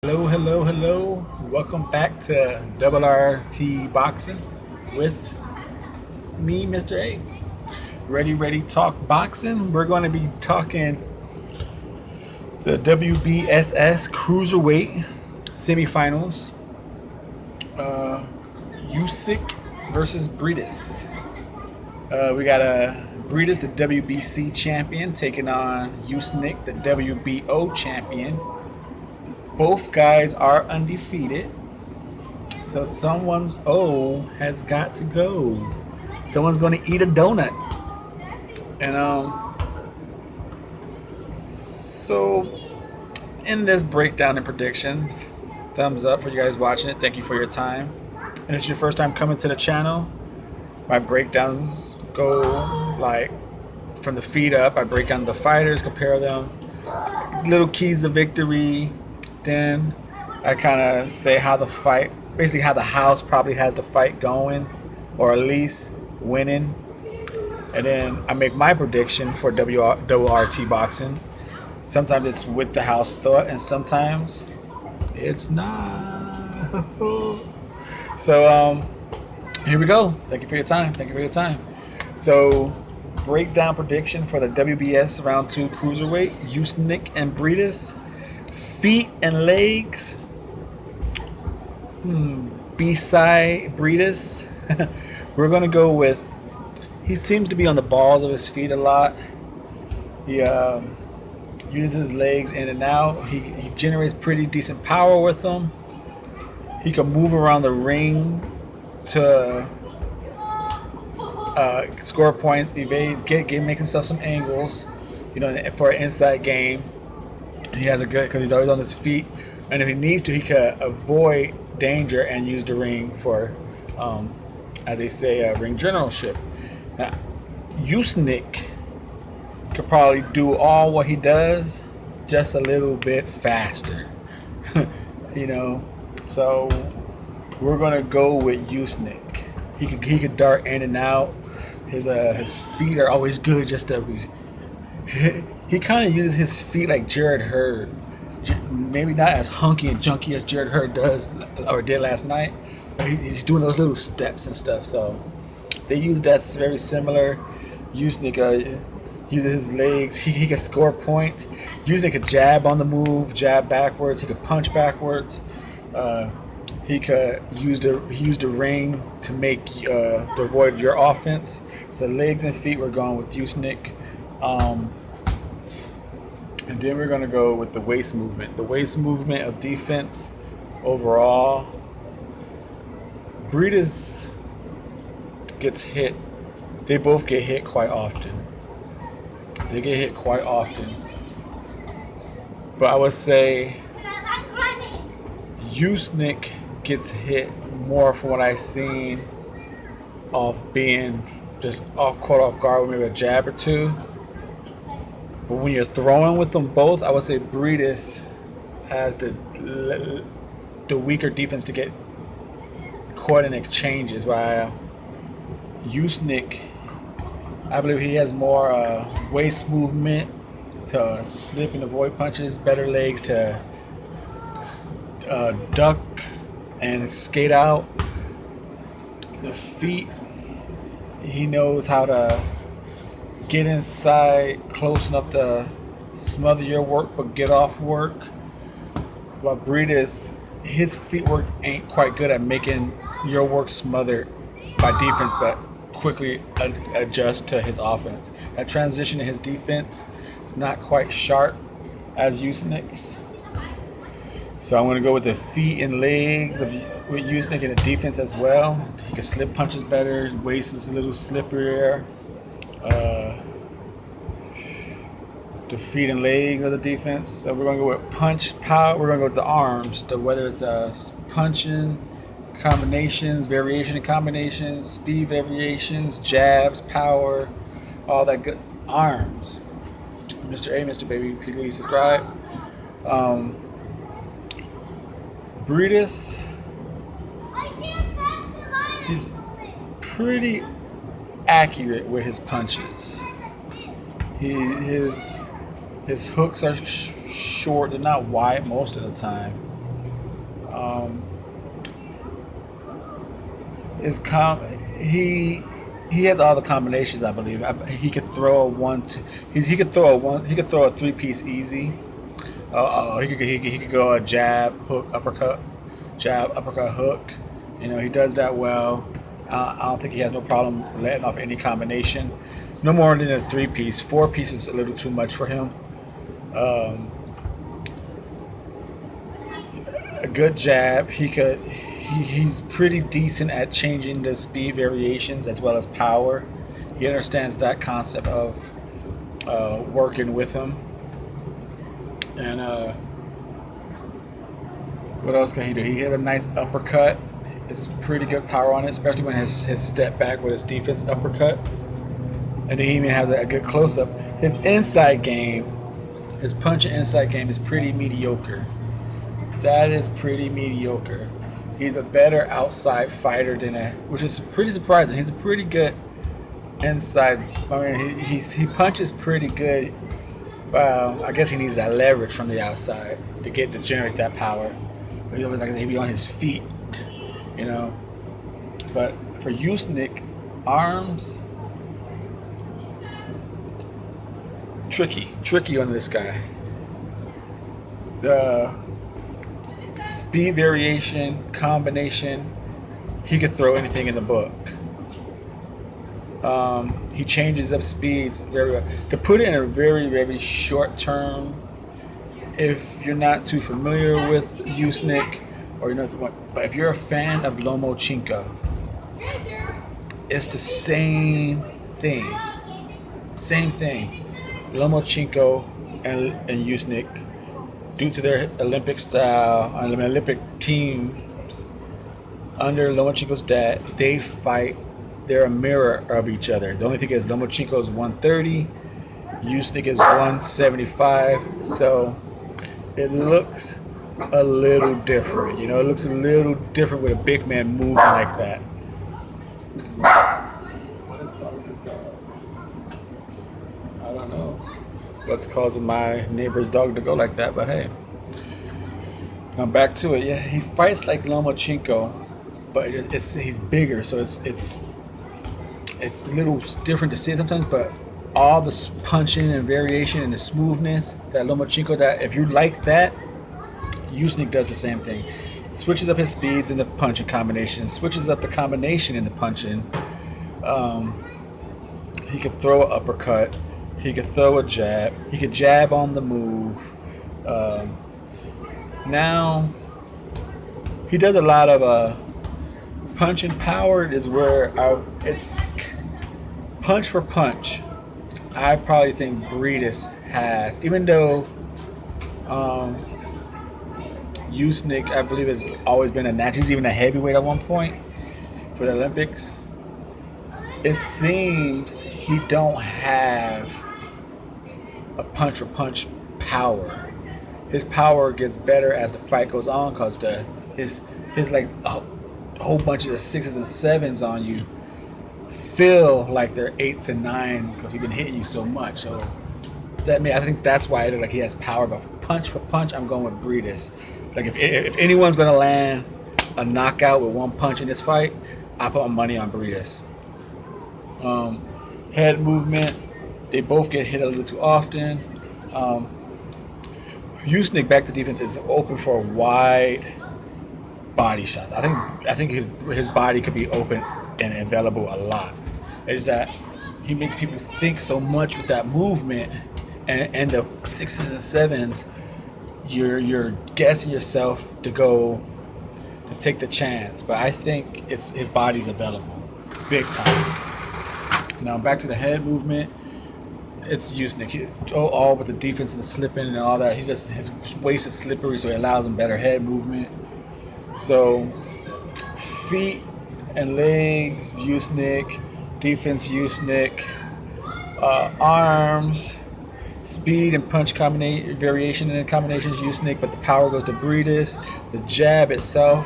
Hello, hello, hello. Welcome back to RRT Boxing with me, Mr. A. Ready, talk boxing. We're going to be talking the WBSS Cruiserweight semifinals. Uh, Usyk versus Briedis. We got Briedis, the WBC champion, taking on Usyk, the WBO champion. Both guys are undefeated. So someone's O has got to go. Someone's going to eat a donut. And so in this breakdown and prediction, thumbs up for you guys watching it. Thank you for your time. And if it's your first time coming to the channel, my breakdowns go like from the feet up. I break down the fighters, compare them, little keys to victory. Then I kind of say how the fight, basically how the house probably has the fight going, or at least winning. And then I make my prediction for WRT boxing. Sometimes it's with the house thought, and sometimes it's not. So here we go. Thank you for your time. Thank you for your time. So breakdown prediction for the WBS round 2 cruiserweight, Usyk and Briedis. Feet and legs. Beside Briedis, we're gonna go with. He seems to be on the balls of his feet a lot. He uses his legs in and out. He generates pretty decent power with them. He can move around the ring to score points, evade, make himself some angles. For an inside game. He has a good because he's always on his feet, and if he needs to, he could avoid danger and use the ring for, as they say, ring generalship. Now, Usyk could probably do all what he does, just a little bit faster. So we're gonna go with Usyk. He could dart in and out. His feet are always good, just to be. He kind of uses his feet like Jared Hurd. Maybe not as hunky and junky as Jared Hurd does or did last night, but he's doing those little steps and stuff. So they use that very similar. Usyk uses his legs. He can score points. Usyk could jab on the move, jab backwards. He could punch backwards. He could use the ring to to avoid your offense. So legs and feet, we're going with Usyk. And then we're going to go with the waist movement. The waist movement of defense overall. Briedis gets hit. They both get hit quite often. But I would say Usyk gets hit more from what I've seen of being just caught off guard with maybe a jab or two. But when you're throwing with them both, I would say Briedis has the weaker defense to get caught in exchanges. While Usyk, I believe he has more waist movement to slip and avoid punches, better legs to duck and skate out. The feet, he knows how to get inside close enough to smother your work but get off work. While Briedis, his feet work ain't quite good at making your work smothered by defense, but quickly adjust to his offense. That transition in his defense is not quite sharp as Usyk's. So I'm going to go with the feet and legs with Usyk in the defense as well. He can slip punches better. His waist is a little slipperier. The feet and legs of the defense. So we're going to go with punch power. We're going to go with the arms. Whether it's punching combinations, variation in combinations, speed variations, jabs, power, all that good. Arms. Mr. A, Mr. Baby, please subscribe. Briedis, he's pretty accurate with his punches. His hooks are short, they're not wide most of the time. Um, is he has all the combinations, I believe. He could throw a one, two, he could throw a one, he could throw a three-piece easy. He could go a jab, hook, uppercut, jab, uppercut, hook. You know, he does that well. I don't think he has no problem letting off any combination. No more than a three-piece. Four-piece is a little too much for him. A good jab. He's pretty decent at changing the speed variations as well as power. He understands that concept of working with him. And what else can he do? He hit a nice uppercut. It's pretty good power on it, especially when his step back with his defense uppercut. And he even has a good close-up. His inside game, his punching inside game is pretty mediocre. That is pretty mediocre. He's a better outside fighter than that, which is pretty surprising. He's a pretty good inside. I mean, he punches pretty good. I guess he needs that leverage from the outside to generate that power. But like I said, he'd be on his feet, you know. But for Usyk, arms, tricky on this guy. The speed variation, combination, he could throw anything in the book. He changes up speeds very well. To put it in a very, very short term, if you're not too familiar with Usyk, or but if you're a fan of Lomachenko, it's the same thing. Same thing. Lomachenko and Usyk, due to their Olympic style, Olympic teams under Lomachenko's dad, they fight. They're a mirror of each other. The only thing is Lomachenko is 130, Usyk is 175, so it looks a little different. You know, it looks a little different with a big man moving like that. I don't know what's causing my neighbor's dog to go like that, but hey. Now back to it. Yeah, he fights like Lomachenko, but he's bigger, so it's a little different to see it sometimes, but all the punching and variation and the smoothness that Lomachenko, that if you like that, Usyk does the same thing. Switches up his speeds in the punching combination, switches up the combination in the punching. He could throw an uppercut, he could throw a jab, he could jab on the move. Now he does a lot of punch and power is where it's punch for punch. I probably think Briedis has, even though Usyk, I believe, has always been a natural. He's even a heavyweight at one point for the Olympics. It seems he don't have a punch for punch power. His power gets better as the fight goes on, because his like a whole bunch of the 6s and 7s on you feel like they're 8s and 9s because he's been hitting you so much. So I think that's why like he has power. But punch for punch, I'm going with Briedis. Like if anyone's gonna land a knockout with one punch in this fight, I put my money on Briedis. Head movement, they both get hit a little too often. Usyk, back to defense, is open for wide body shots. I think his body could be open and available a lot. It's that he makes people think so much with that movement, and the 6s and 7s, you're guessing yourself to take the chance. But I think his body's available, big time. Now back to the head movement. It's Usyk. All with the defense and the slipping and all that. His waist is slippery, so it allows him better head movement. So feet and legs, Usyk. Defense, Usyk. Arms, speed and punch variation and combinations, Usyk. But the power goes to Briedis. The jab itself,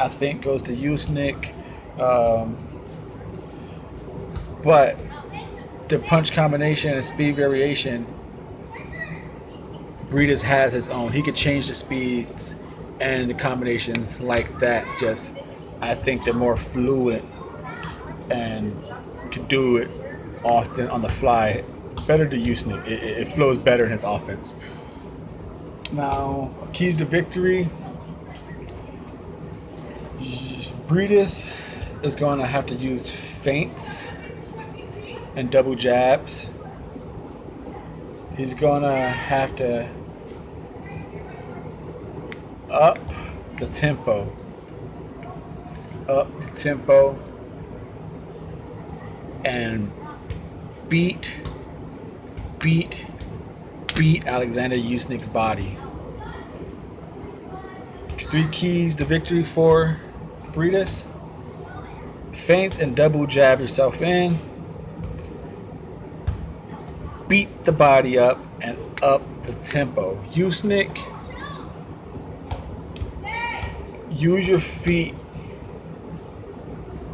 I think, goes to Usyk. But the punch combination and speed variation, Briedis has his own. He could change the speeds and the combinations like that, just I think they're more fluid and can do it often on the fly better to Usyk. It flows better in his offense. Now, keys to victory. Briedis is going to have to use feints and double jabs. He's going to have to up the tempo. And beat Alexander Usyk's body. 3 keys to victory for Briedis. Feints and double jab yourself in. Beat the body up and up the tempo. Usyk, use your feet.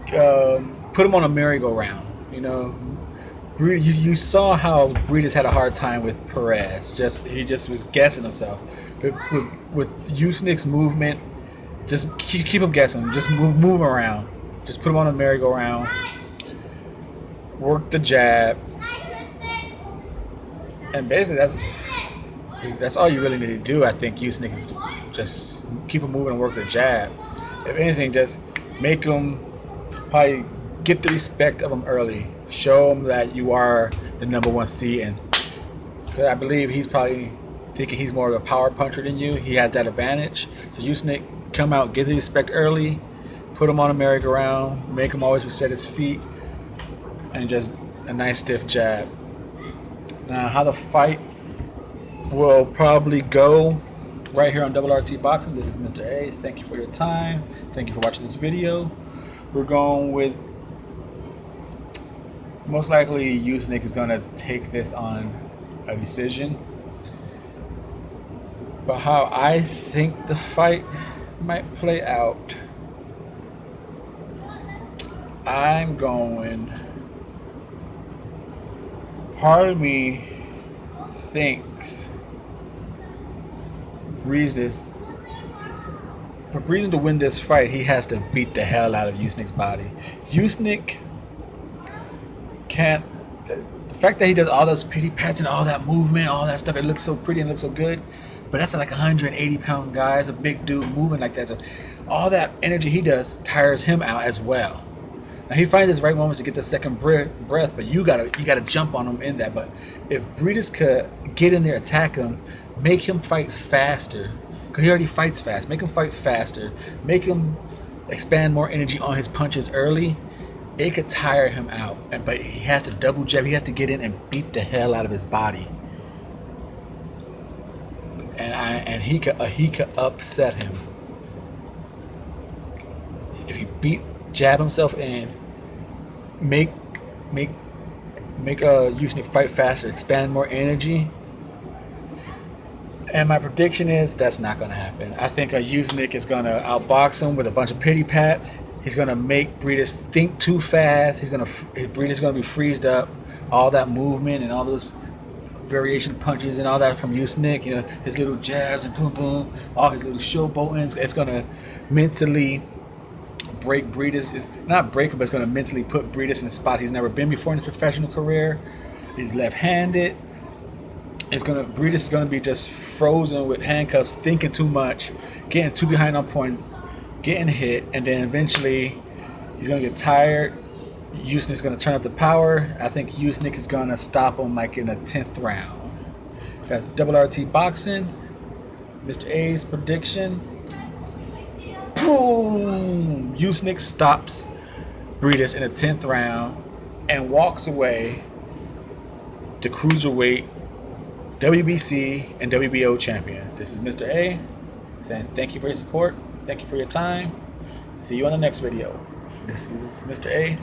Put him on a merry-go-round. You know, you saw how Briedis had a hard time with Perez. He just was guessing himself. With Usyk's movement, just keep him guessing. Just move around. Just put him on a merry-go-round. Work the jab, and basically that's all you really need to do. I think Usyk, just keep him moving and work the jab. If anything, just make him probably get the respect of him early. Show him that you are the #1 seed, and because I believe he's probably thinking he's more of a power puncher than you. He has that advantage. So Usyk, come out, get the respect early, put him on a merry-go-round, make him always reset his feet, and just a nice stiff jab. Now, how the fight will probably go right here on RT Boxing. This is Mr. A. Thank you for your time. Thank you for watching this video. We're going with, most likely Usyk is going to take this on a decision. But how I think the fight might play out, I'm going, part of me thinks Briedis, for Briedis to win this fight, he has to beat the hell out of Usyk's body. Usyk can't, the fact that he does all those pity pats and all that movement, all that stuff, it looks so pretty and looks so good, but that's like a 180-pound guy, it's a big dude moving like that, so all that energy he does tires him out as well. Now he finds his right moments to get the second breath, but you gotta jump on him in that. But if Briedis could get in there, attack him, make him fight faster, because he already fights fast, make him fight faster, make him expand more energy on his punches early, it could tire him out. But he has to double jab, he has to get in and beat the hell out of his body. And he could upset him. If he jab himself in, make Usyk fight faster, expand more energy. And my prediction is that's not going to happen. I think Usyk is going to outbox him with a bunch of pity pats. He's going to make Briedis think too fast. Briedis is going to be freezed up. All that movement and all those variation punches and all that from Usyk, you know, his little jabs and boom boom, all his little showboatings. It's going to mentally break Briedis, not break him, but it's going to mentally put Briedis in a spot he's never been before in his professional career. He's left-handed. Briedis is going to be just frozen with handcuffs, thinking too much, getting too behind on points, getting hit, and then eventually he's going to get tired. Usyk is going to turn up the power. I think Usyk is going to stop him like in the 10th round. That's RT Boxing. Mr. A's prediction. Boom! Usyk stops Briedis in the 10th round and walks away the Cruiserweight WBC and WBO champion. This is Mr. A saying thank you for your support. Thank you for your time. See you on the next video. This is Mr. A